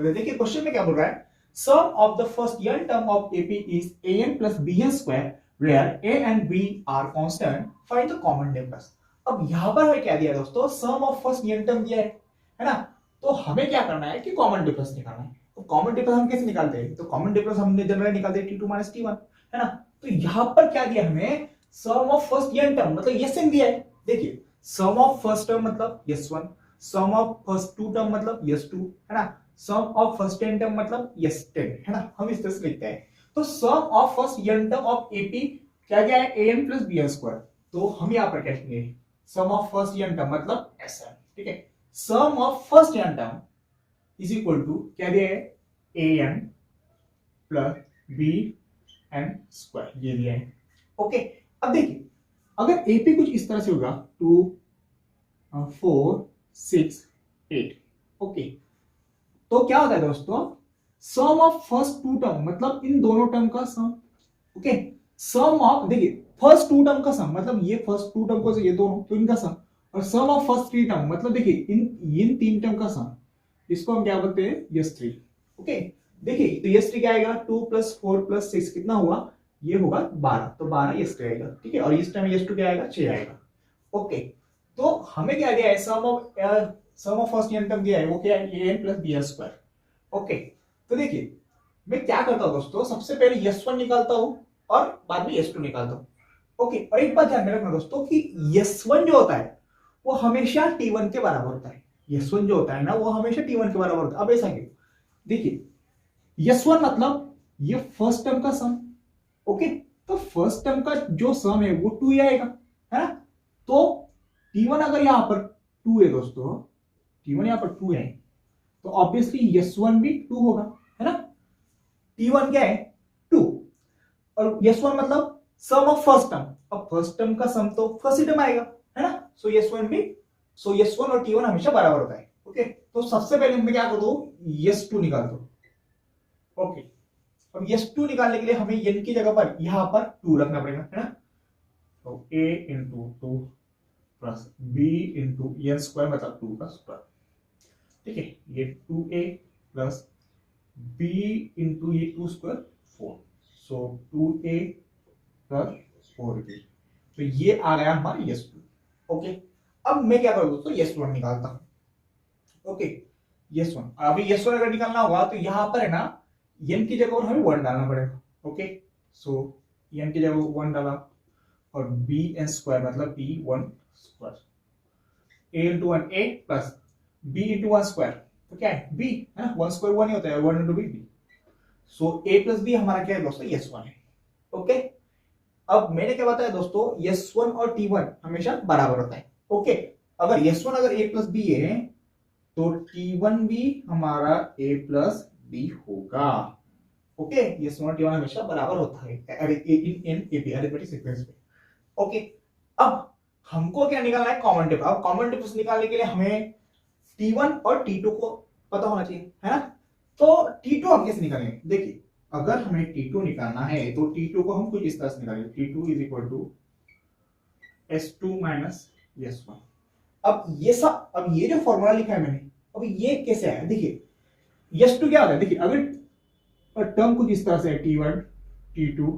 करते हैं। देखिए क्वेश्चन में क्या बोल रहा है, sum of the first n term of AP is an plus bn square where a and b are constant, find the common difference. अब यहां पर हमें क्या दिया दोस्तों, sum of first n term दिया है ना, तो हमें क्या करना है कि कॉमन डिफरेंस निकालना है। तो कॉमन डिफरेंस हम कैसे निकालते हैं, तो कॉमन डिफरेंस हमने जनरली निकालते हैं t2 माइनस t1, है ना। तो यहां पर क्या दिया हमें, सम ऑफ फर्स्ट n टर्म मतलब sn दिया है। देखिए सम ऑफ फर्स्ट टर्म मतलब s1, sum of first two term मतलब s2, है ना, sum of first n term मतलब s10, है ना, हम इस तरह से लिखते हैं। तो sum of first n term of AP क्या क्या है, an प्लस bn स्क्वायर, तो हम यहां पर क्या लिखेंगे, sum of first n term मतलब sn, ठीक है। Sum of first n term is equal to क्या दिया है, an प्लस bn स्क्वायर, ये दिया है। ओके, अब देखिए अगर एपी कुछ इस तरह से होगा 2 4 6 8, ओके, तो क्या होता है दोस्तों, sum of first two term मतलब इन दोनों टर्म का सम, ओके, सम ऑफ देखिए फर्स्ट टू टर्म का सम मतलब ये फर्स्ट टू टर्म को ये दोनों, तो इनका सम, और सम ऑफ फर्स्ट थ्री टर्म मतलब देखिए इन तीन टर्म का सम, इसको हम क्या बोलते हैं, s3, ओके। देखिए तो s3 क्या आएगा, 2 प्लस 4 प्लस 6 कितना हुआ, ये होगा 12, तो 12 s3 आएगा, ठीक है। और इस टाइम s2 क्या आएगा, 6 आएगा, ओके। तो हमें क्या दिया है, sum of first n term दिया है, वो क्या है, an plus bn square, okay. तो देखिए मैं क्या करता हूं दोस्तों, सबसे पहले s1 निकालता हूं और बाद में s2 निकालता हूं, ओके। और एक बात ध्यान में रखना दोस्तों कि s1 जो होता है वो हमेशा t1 के बराबर होता है, s1 जो होता है ना वो हमेशा t1 के बराबर होता है। अब ऐसा क्यों, देखिए s1 मतलब ये फर्स्ट टर्म का सम, ओके, तो फर्स्ट टर्म का जो सम है वो 2 ही आएगा, है ना। तो t1 अगर यहां पर 2 है दोस्तों, t1 यहां पर 2 है, तो ऑब्वियसली s1 भी 2 होगा, है ना। t1 क्या है, 2, और s1 मतलब सम ऑफ फर्स्ट टर्म, अब फर्स्ट टर्म का सम तो फर्स्ट टर्म आएगा, है ना। सो s1 और t1 हमेशा बराबर होता है, ओके। तो सबसे पहले मैं क्या कर दो, s2 निकाल दो, ओके। अब s2 निकालने के लिए हमें n की जगह पर यहां पर 2 रखना पड़ेगा, है ना। तो a into 2 plus b into n square मतलब 2 का स्क्वायर, ठीक है। ये 2a प्लस b इंटू ये 2 स्क्वायर 4, सो 2a प्लस 4b, तो ये आ गया हमारा s2, ओके। अब मैं क्या करूं दोस्तों, s1 निकालता हूं, ओके। s1, अभी s1 अगर निकालना होगा तो यहां पर है ना n की जगह पर हमें 1 डालना पड़ेगा, ओके। सो n की जगह 1 डाला और bn स्क्वायर मतलब b1 square, a into 1 a plus b into 1 square, तो क्या है b, है ना, 1 स्क्वायर 1 ही होता है, 1 into b। So a plus b हमारा क्या है दोस्तों, s1 है, ओके। अब मैंने क्या बताया दोस्तों, s1 और t1 हमेशा बराबर होता है, ओके। अगर s1 अगर a प्लस b है तो t1 भी हमारा a प्लस b होगा, ओके। s1 और t1 हमेशा बराबर होता है इन अरिथमेटिक सीक्वेंस में, ओके। अब हमको क्या निकालना है, कॉमन डिफरेंस। अब कॉमन डिफरेंस निकालने के लिए हमें t1 और t2 को पता होना चाहिए, है ना। तो t2 हम कैसे निकालेंगे, देखिए अगर हमें t2 निकालना है तो t2 को हम कुछ इस तरह से निकालेंगे, t2 is equal to s2 minus s1। अब ये जो फॉर्मूला लिखा है मैंने, अब ये कैसे आया, देखिए s2 क्या होता है, देखिए अगर टर्म कुछ इस तरह से है, t1 t2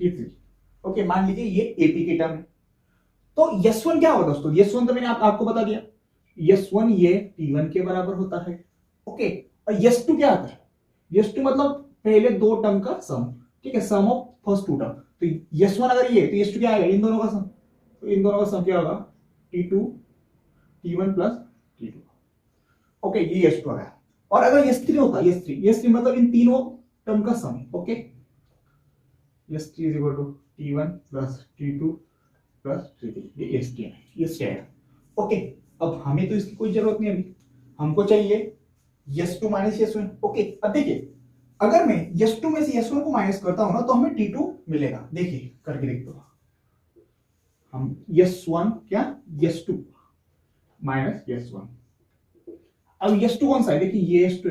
t3, ओके, मान लीजिए ये एपी की टर्म है, तो s1 क्या होगा दोस्तों, s1 तो मैंने आपको बता दिया, s1 ये t1 के बराबर होता है, ओके। और s2 क्या होता है, s2 मतलब पहले दो टर्म का सम, ठीक है, sum of first two term. तो s1 अगर ये तो s2 क्या आएगा, इन दोनों का सम, तो इन दोनों का सम क्या होगा, t2 t1 plus t2, okay, ये s2 आ गया। और अगर s3 होता, s3 मतलब इन तीनों टर्म का sum, okay, s3 is equal to t1 plus t2 plus t3, ये s3 है, ओके। अब हमें तो इसकी कोई जरूरत नहीं, अभी हमको चाहिए s2 माइनस s1, ओके। अब देखिए अगर मैं s2 में से s1 को माइनस करता हूं ना तो हमें t2 मिलेगा, देखिए करके देखते हो, हम s1 क्या s2 माइनस s1, अब s2 कौन सा है, देखिए ये s2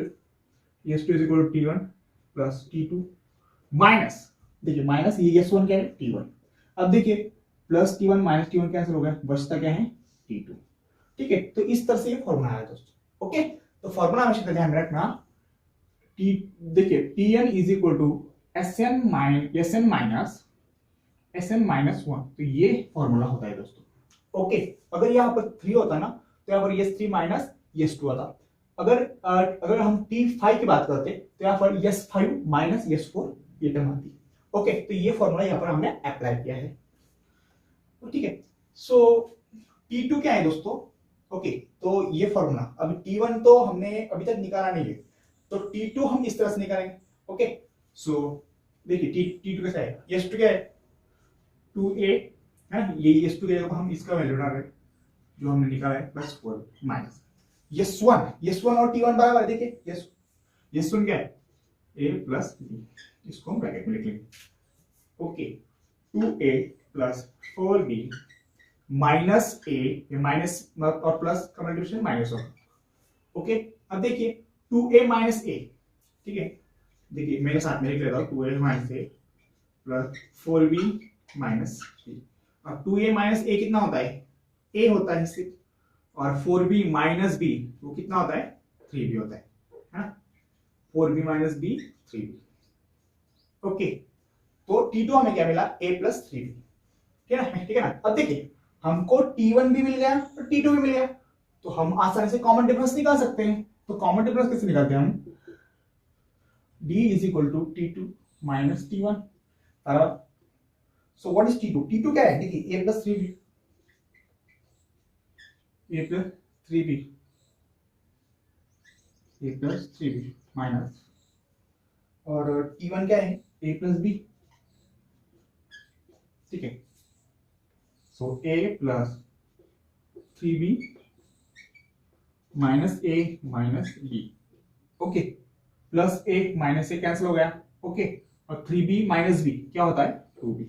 is equal to t1 plus t2 minus, देखिए माइनस ये s1 क्या है, t1। अब देखिए plus t1 minus t1 cancel हो गया, बचता क्या है, t2, ठीक है। तो इस तरह से ये फॉर्मूला आया दोस्तों, ओके। तो फॉर्मूला हमेशा ध्यान में रखना, टी देखिए T N is equal to S N minus one, तो ये फॉर्मूला होता है दोस्तों। ओके, अगर यहाँ पर 3 होता ना तो यहाँ पर यस 3 माइनस यस 2 आता। अगर हम T5 की बात करते तो यहाँ पर यस 5 माइनस यस 4 ये टर्म आती। ओके, तो ये फॉर्मूला यहाँ पर हमने अप्लाई किया है। तो ठीक है, सो T2 क्या है दोस्तों? ओके, तो ये फॉर्मूला, अभी T1 तो हमने अभी तक निकाला नहीं है, तो T2 हम इस तरह से निकालेंगे। ओके, सो देखिए T2 कैसा है, यस 2 क्या है 2a है ना, ये यस 2 हम इसका वैल्यू डाल रहे हैं जो हमने निकाला है प्लस 4 माइनस यस 1 और T1 बराबर है। देखिए यस 1 क्या है a प्लस b, इसको हम ब्रैकेट में लिख लेंगे। Okay, 2a plus 4b minus a, ये माइनस और प्लस का मल्टीप्लिकेशन माइनस होगा। ओके, अब देखिए 2a माइनस a, ठीक है, देखिए मेरे साथ में लिख लेता हूँ 2a minus a plus 4b minus b। अब 2a माइनस a कितना होता है, a होता है सिर्फ, और 4b माइनस b वो कितना होता है 3b होता है ना, 4b minus b 3b। Okay, तो T2 हमें क्या मिला a प्लस 3b, ठीक है ना। अब देखिए हमको T1 भी मिल गया और T2 भी मिल गया, तो हम आसानी से कॉमन डिफरेंस निकाल सकते हैं। तो कॉमन डिफरेंस कैसे निकालते हैं हम, d is equal to T2 minus T1। So what is T2? T2 क्या है, देखिए a plus 3b, a plus 3b, a plus 3b minus, और T1 क्या है a प्लस b, ठीक है। So a plus 3b minus a minus b। Okay, plus a minus a cancel हो गया। ओके, और 3b माइनस b क्या होता है 2b,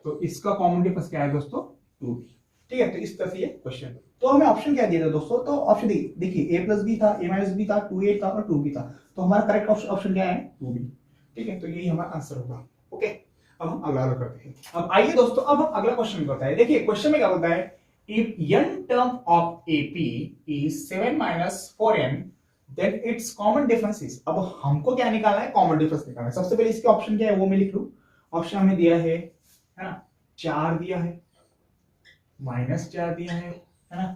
तो इसका कॉमन डिफरेंस क्या है दोस्तों 2b। ठीक है, तो इस तरह से ये क्वेश्चन, तो हमें ऑप्शन क्या दिया था दोस्तों, तो ऑप्शन देखिए a प्लस b था, a माइनस b था, 2a था और 2b था, तो हमारा करेक्ट ऑप्शन क्या है 2b। ठीक है, तो यही हमारा आंसर होगा। ओके, अब हम अगला करते हैं। अब आइए दोस्तों, अब हम अगला क्वेश्चन करते हैं। देखिए क्वेश्चन में क्या बोलता है, if n term of AP is 7 minus 4n then its common difference is। अब हमको क्या निकालना है, कॉमन डिफरेंस निकालना है। सबसे पहले इसके ऑप्शन क्या है वो मैं लिख लूं। ऑप्शन हमें दिया है ना, 4 दिया है, माइनस 4 दिया है ना,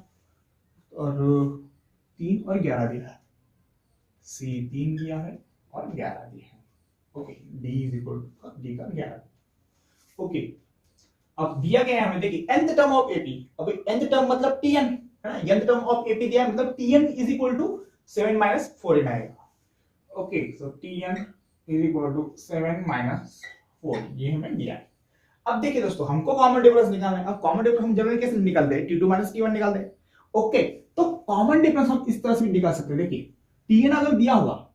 और 3 और 11 दिया है, C 3 दिया है और 11 दिया है। Okay, D is equal to D का 11। ओके, अब दिया गया है हमें, देखिए nth टर्म ऑफ AP, अब nth टर्म मतलब Tn है ना, nth टर्म ऑफ AP दिया है, मतलब Tn is equal to 7 minus 4n आएगा। Okay, so Tn is equal to 7 minus 4, ये हमें दिया है। अब देखिए दोस्तों, हमको कॉमन डिफरेंस निकालना है। अब कॉमन डिफरेंस हम जनरली कैसे निकालते हैं, T2 माइनस T1 निकालते हैं। ओके, तो कॉमन डिफरेंस हम इस तरह से भी निकाल सकते हैं। देखिए Tn अगर दिया हुआ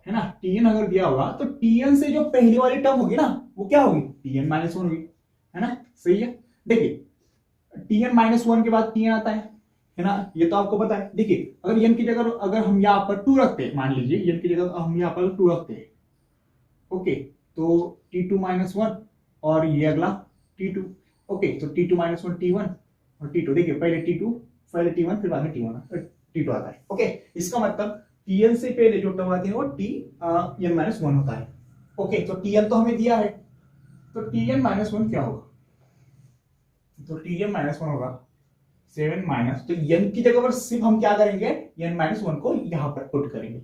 है ना, Tn अगर दिया होगा तो Tn से जो पहली वाली टर्म होगी ना वो क्या होगी, Tn माइनस 1 होगी, है ना, सही है। देखिए Tn माइनस 1 के बाद Tn आता है ना, ये तो आपको पता है। देखिए अगर n की जगह अगर हम यहाँ पर 2 रखते हैं, मान लीजिए n की जगह हम यहाँ पर 2 रखते हैं, ओके, तो T2 माइनस 1 और ये अगला T2। ओके, तो T2 माइनस 1 T1 और T2, देखिए पहले T1 फिर बाद में T1 आता है। ओके, इसका मतलब Tn से पहले जो टर्म आती है वो Tn माइनस 1 होता है। ओके, तो Tn तो हमें दिया है, तो Tn माइनस 1 क्या होगा, तो Tn माइनस 1 होगा 7 माइनस, तो n की जगह पर सिर्फ हम क्या करेंगे, n माइनस 1 को यहां पर पुट करेंगे।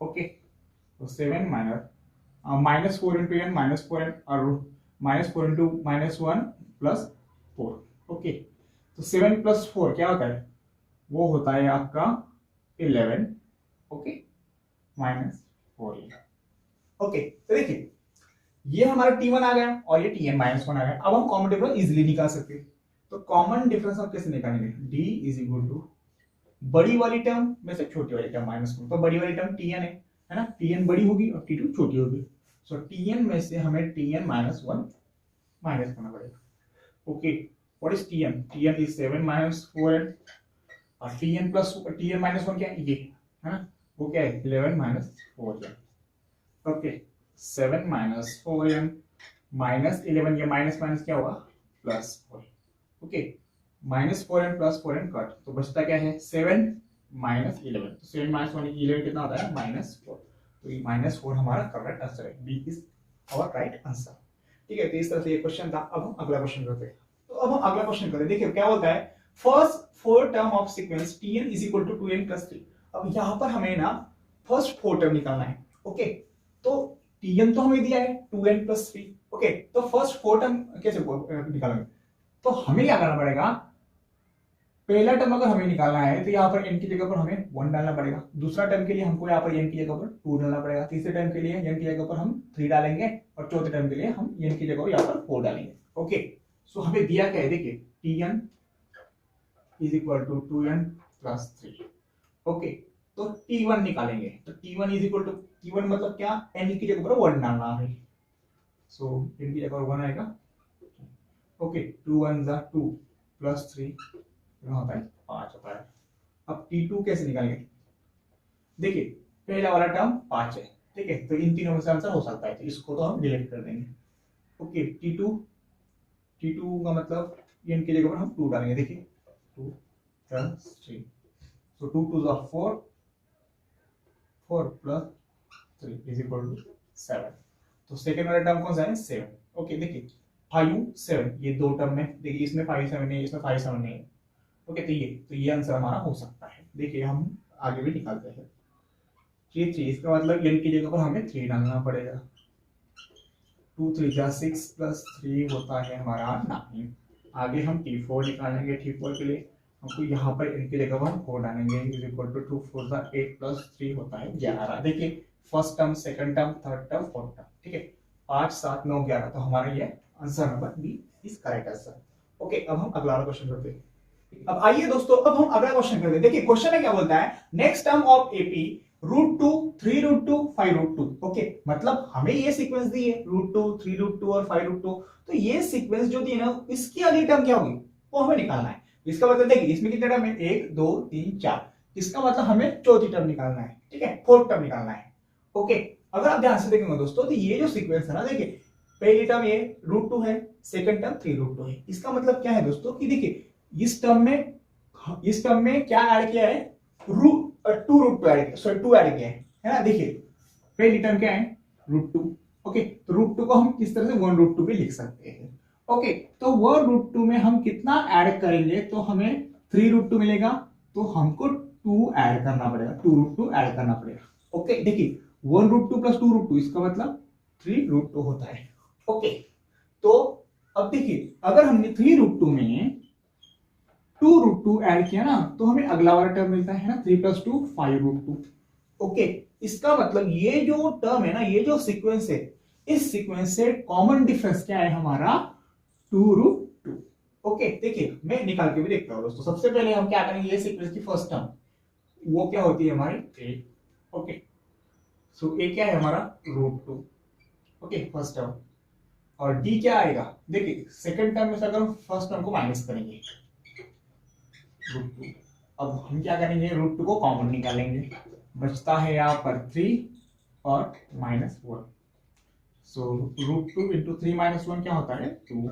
ओके, तो 7 minus minus 4 into n minus 4n और minus 4 into minus 1 plus 4। Okay, तो 7 प्लस 4 क्या होता है, वो होता है आपका 11। Okay, minus 4। ओके, तो देखिए ये हमारा T1 आ गया और ये Tn माइनस 1 आ गया। अब हम कॉमन डिफरेंस इजीली निकाल सकते हैं। तो कॉमन डिफरेंस हम कैसे निकालेंगे, D इज इक्वल टू बड़ी वाली टर्म में से छोटी वाली टर्म माइनस 1, तो बड़ी वाली टर्म Tn है ना, Tn बड़ी होगी और T2 छोटी होगी। सो Tn में से हमें Tn माइनस 1 माइनस करना पड़ेगा। Okay, what is Tn? Tn is 7 minus 4n और Tn माइनस 1 क्या है, ये है ना, वो क्या है 11 minus 4n। Okay, 7 minus 4n minus 11, ये माइनस माइनस क्या होगा plus 4। Okay, minus 4n plus 4n cut, तो बचता क्या है 7 -11, तो 7 - 1 11 कितना होता है -4, तो ये -4 हमारा करेक्ट आंसर है, B is our right answer. ठीक है, तो इस तरह से ये क्वेश्चन था। अब हम अगला क्वेश्चन करते हैं। तो अब हम अगला क्वेश्चन करते हैं। देखिए क्या बोलता है, first 4 term of sequence tn is equal to 2n plus 3। अब यहाँ पर हमें ना फर्स्ट 4 टर्म निकालना है। ओके, तो tn तो हमें दिया है 2n प्लस 3। ओके, तो फर्स्ट 4 टर्म कैसे निकालेंगे, तो हमें क्या करना पड़ेगा, पहला टर्म अगर हमें निकालना है तो यहाँ पर n की जगह पर हमें 1 डालना पड़ेगा, दूसरा टर्म के लिए हमको यहाँ पर n की जगह पर 2 डालना पड़ेगा, तीसरे टर्म के लिए n की जगह पर हम 3 डालेंगे, और चौथे टर्म के लिए हम n की जगह यहाँ पर 4 डालेंगे। ओके, सो हमें दिया क्या है, देखिए tn is equal to 2n plus 3। Okay, तो t1 निकालेंगे, तो t1 is equal to, t1 मतलब क्या, n की जगह पर 1 डालना है, सो n की जगह पर 1 आएगा। ओके, 2 1 जा 2 प्लस 3 होता है 5 होता है। अब t2 कैसे निकालेंगे, देखिए पहला वाला टर्म 5 है, ठीक है, तो इन तीनों में से आंसर हो सकता है, तो इसको तो हम डिलीट कर देंगे। ओके, t2 का मतलब n की जगह पर हम 2 डालेंगे, देखिए 2 प्लस 3, सो 2 2 जा 4, 4 प्लस 3 इज इक्वल टू 7। तो सेकंड वाला टर्म कौन सा है, 7। ओके, देखिए 5 7, ये दो टर्म में, देखिए इसमें 5 7 है, इसमें 5 7 है। ओके, तो ये आंसर हमारा हो सकता है। देखिए हम आगे भी निकालते हैं, 3 3, इसका मतलब n की जगह पर हमें 3 डालना पड़ेगा, 2 3 जा 6 प्लस 3 होता है हमारा 9। आगे हम t4 निकालेंगे, t4 के लिए हमको यहाँ पर n की जगह पर हम 4 डालेंगे, इज इक्वल टू 2 4 जा 8 प्लस 3 होता है 11। देखिए first term, second term, third term, fourth term, ठीक है, 5 7 9 11, तो हमारा ये answer number B is correct answer. Okay, अब हम अगला क्वेश्चन करते हैं। अब आइए दोस्तों, अब हम अगला क्वेश्चन करते हैं। देखिए क्वेश्चन में क्या बोलता है, next term of AP √2 3√2 5√2। Okay, मतलब हमें ये सीक्वेंस दी है √2 3√2 और 5√2, तो ये सीक्वेंस जो दी है ना, इसकी अगली टर्म क्या होगी वो हमें निकालना है। इसका मतलब देखिए इसमें कितने टर्म है, 1 2 3 4, इसका मतलब हमें चौथी टर्म निकालना है, ठीक है, फोर्थ टर्म निकालना है। ओके, अगर आप ध्यान से देखेंगे दोस्तों, तो ये जो सीक्वेंस है ना, देखिए पहली टर्म ये √2 है, सेकंड टर्म 3√2 है। इसका मतलब क्या है दोस्तों कि देखिए इस टर्म में क्या ऐड किया है, 2√2 ऐड किया, सॉरी 2 ऐड किया है ना। देखिए पहली टर्म क्या है, √2। ओके, तो √2 को हम किस तरह से 1√2 भी लिख सकते हैं। ओके, तो 1√2 में हम कितना ऐड करेंगे, तो हमें 3√2 मिलेगा, तो हमको 2 ऐड करना पड़ेगा, 2√2 ऐड करना पड़ेगा। ओके, देखिए 1√2 प्लस 2√2, इसका मतलब 3√2 होता है। ओके, तो अब देखिए अगर हमने 3√2 में 2√2 ऐड किया ना, तो हमें अगला वाला टर्म मिलता है ना, 3 + 2 5√2। ओके, इसका मतलब ये जो टर्म है ना, ये जो सीक्वेंस है, इस सीक्वेंस से कॉमन डिफरेंस क्या है हमारा, 2√2। ओके, देखिए मैं निकाल के भी देखता हूं दोस्तों। सबसे पहले हम क्या करेंगे, ये सीक्वेंस की फर्स्ट टर्म वो क्या होती है हमारी a। ओके, सो a क्या है हमारा √2। ओके, फर्स्ट टर्म, और d क्या आएगा, देखिए सेकंड टर्म में से अगर हम फर्स्ट टर्म को माइनस करेंगे √2, अब हम क्या करेंगे, √2 को कॉमन निकालेंगे, बचता है यहाँ पर 3 और -1, सो √2 × 3 - 1 क्या होता है 2,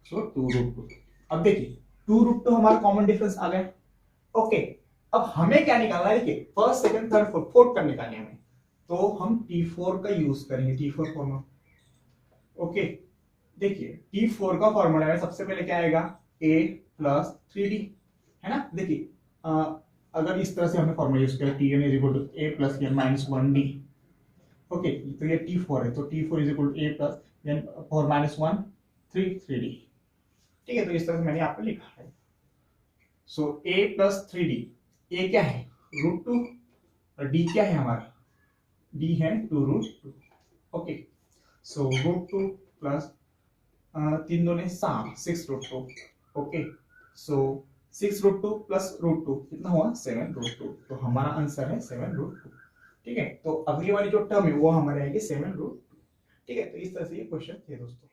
सो 2√2। अब देखिए 2√2 हमारा कॉमन डिफरेंस आ गया। ओके, अब हमें क्या निकालना है, देखिए first second third fourth, fourth term निकालनी है हमें, तो हम t4 का यूज करेंगे, t4 फॉर्मूला। ओके, देखिए t4 का फॉर्मूला है, सबसे पहले क्या आएगा, a + 3d, है ना। देखिए अगर इस तरह से हमने फॉर्मूला यूज किया, tn = a + n - 1d। Okay, तो ये t4 है, तो t4 = a + n 4 - 1 3d, ठीक है, तो इस तरह से मैंने आपको लिखा है। सो a + 3d, a क्या है √2 और d क्या है हमारा, d है 2√2। ओके, सो √2 प्लस 3 2 7 6√2। ओके, सो 6√2 प्लस √2 कितना हुआ 7√2, तो हमारा आंसर है 7√2। ठीक है, तो अगली वाली जो टर्म है वो हमारे आएगी 7√2। ठीक है, तो इस तरह से ये क्वेश्चन थे दोस्तों।